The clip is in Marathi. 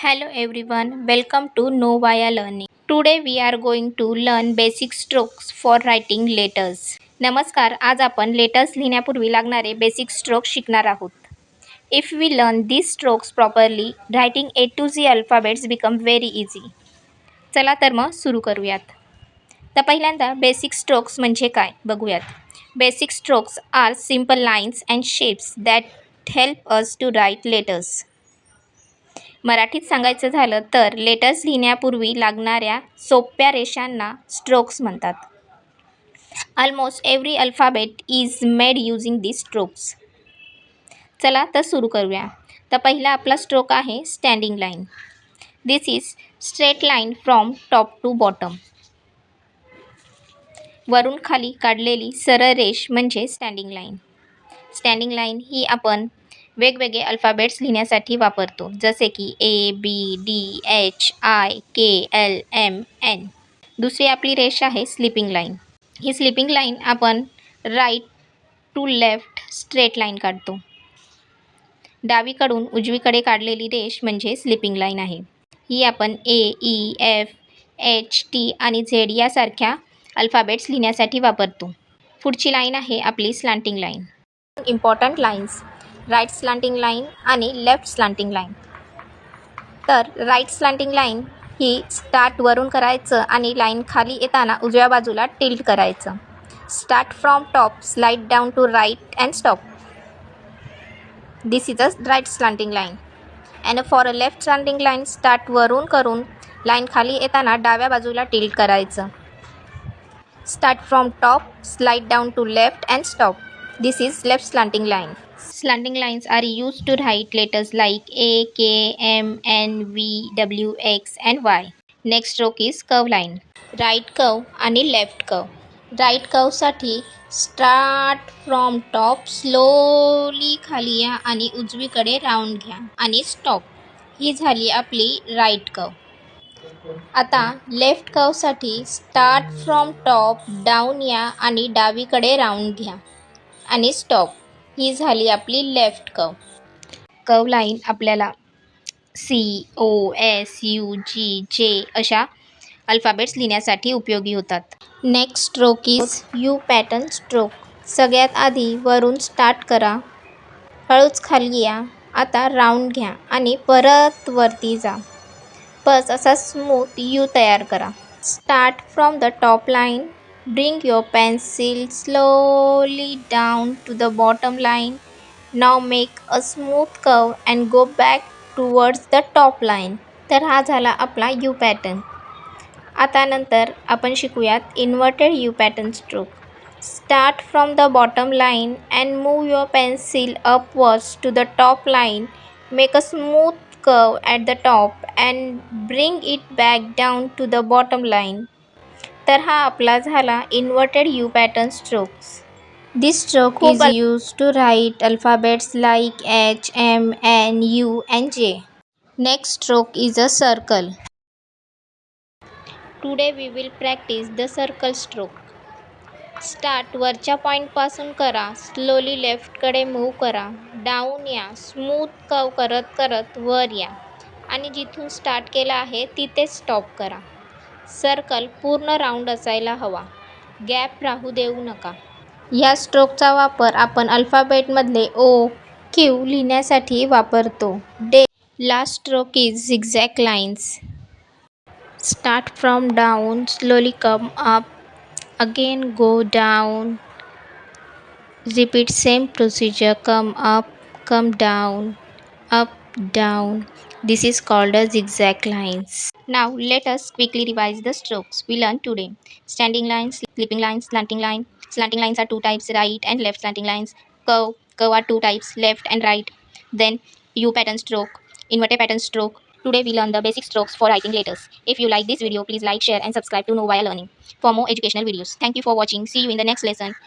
Hello everyone, welcome to Novaya Learning. Today we are going to learn basic strokes for writing letters. नमस्कार, आज आपण लेटर्स लिहिण्यापूर्वी लागणारे बेसिक स्ट्रोक्स शिकणार आहोत. If we learn these strokes properly, writing A to Z alphabets become very easy. चला तर मग सुरू करूयात. तर पहिल्यांदा बेसिक स्ट्रोक्स म्हणजे काय बघूयात. Basic strokes are simple lines and shapes that help us to write letters. मराठीत सांगायचं झालं तर लेटर्स लिहिण्यापूर्वी लागणाऱ्या सोप्या रेषांना स्ट्रोक्स म्हणतात. Almost every alphabet is made using this strokes. चला तर सुरू करूया. तर पहिला आपला स्ट्रोक आहे standing line. This is straight line from top to bottom. वरून खाली काढलेली सरळ रेष म्हणजे स्टँडिंग लाईन. स्टँडिंग लाईन ही आपण वेगवेगळे अल्फाबेट्स लिहिण्यासाठी वापरतो, जसे की ABDHIKLMN. दुसरी आपली रेष आहे स्लिपिंग लाईन. ही स्लिपिंग लाईन आपण right to left straight line काढतो. डावीकडून उजवीकडे काढलेली रेष म्हणजे स्लिपिंग लाईन आहे. ही आपण AEFHT आणि Z यासारख्या अल्फाबेट्स लिहिण्यासाठी वापरतो. पुढची लाईन आहे आपली slanting line. Important lines right slanting line आणि लेफ्ट स्लांटिंग लाईन. तर राईट स्लांटिंग लाईन ही स्टार्टवरून करायचं आणि लाईन खाली येताना उजव्या बाजूला टिल्ट करायचं. Start from top, slide down to right and stop. This is a right slanting line. And for a left slanting line, स्टार्टवरून करून लाईन खाली येताना डाव्या बाजूला टिल्ट करायचं. Start from top, slide down to left and stop. This is left slanting line. Slanting lines are used to write letters like A, K, M, N, V, W, X and Y. Next stroke is curve line. Right curve आणि left curve. Right curve साठी start from top, slowly खाली या आणि उजवीकडे राऊंड घ्या आणि stop. ही झाली आपली right curve. आता लेफ्ट कर्वसाठी स्टार्ट फ्रॉम टॉप, डाऊन या आणि डावीकडे राऊंड घ्या आणि स्टॉप. ही झाली आपली लेफ्ट कर्व. कर्व लाईन आपल्याला COSUGJ अशा अल्फाबेट्स लिहिण्यासाठी उपयोगी होतात. Next stroke is you pattern stroke. सगळ्यात आधी वरून स्टार्ट करा, हळूच खाली या, आता राऊंड घ्या आणि परत वरती जा. बस असा स्मूथ यू तयार करा. Start from the top line. Bring your pencil slowly down to the bottom line. Now make a smooth curve and go back towards the top line. तर हा झाला आपला U पॅटर्न. आता नंतर आपण शिकूयात inverted U pattern stroke. Start from the bottom line and move your pencil upwards to the top line. Make a smooth curve at the top and bring it back down to the bottom line. तर हा आपला झाला inverted U pattern strokes. This stroke is use to write alphabets like H, M, N, U and J. Next stroke is a circle. Today we will practice the circle stroke. Start वरच्या पॉईंटपासून करा, स्लोली लेफ्टकडे मूव्ह करा, डाऊन या, स्मूथ कर्व करत करत वर या आणि जिथून स्टार्ट केला आहे तिथे स्टॉप करा. सर्कल पूर्ण राऊंड असायला हवा, गॅप राहू देऊ नका. ह्या स्ट्रोकचा वापर आपण अल्फाबेटमधले O, Q लिहिण्यासाठी वापरतो. Last stroke is zigzag lines. Start from down, slowly come up, again go down, repeat same procedure, come up, come down, up, down. This is called as zigzag lines. Now let us quickly revise the strokes we learned today. Standing lines, slipping lines, slanting line. Slanting lines are two types, right and left slanting lines. Curve are two types, left and right. Then U pattern stroke, inverted pattern stroke. Today we learned the basic strokes for writing letters. If you like this video, please like, share and subscribe to Novaya Learning for more educational videos. Thank you for watching. See you in the next lesson.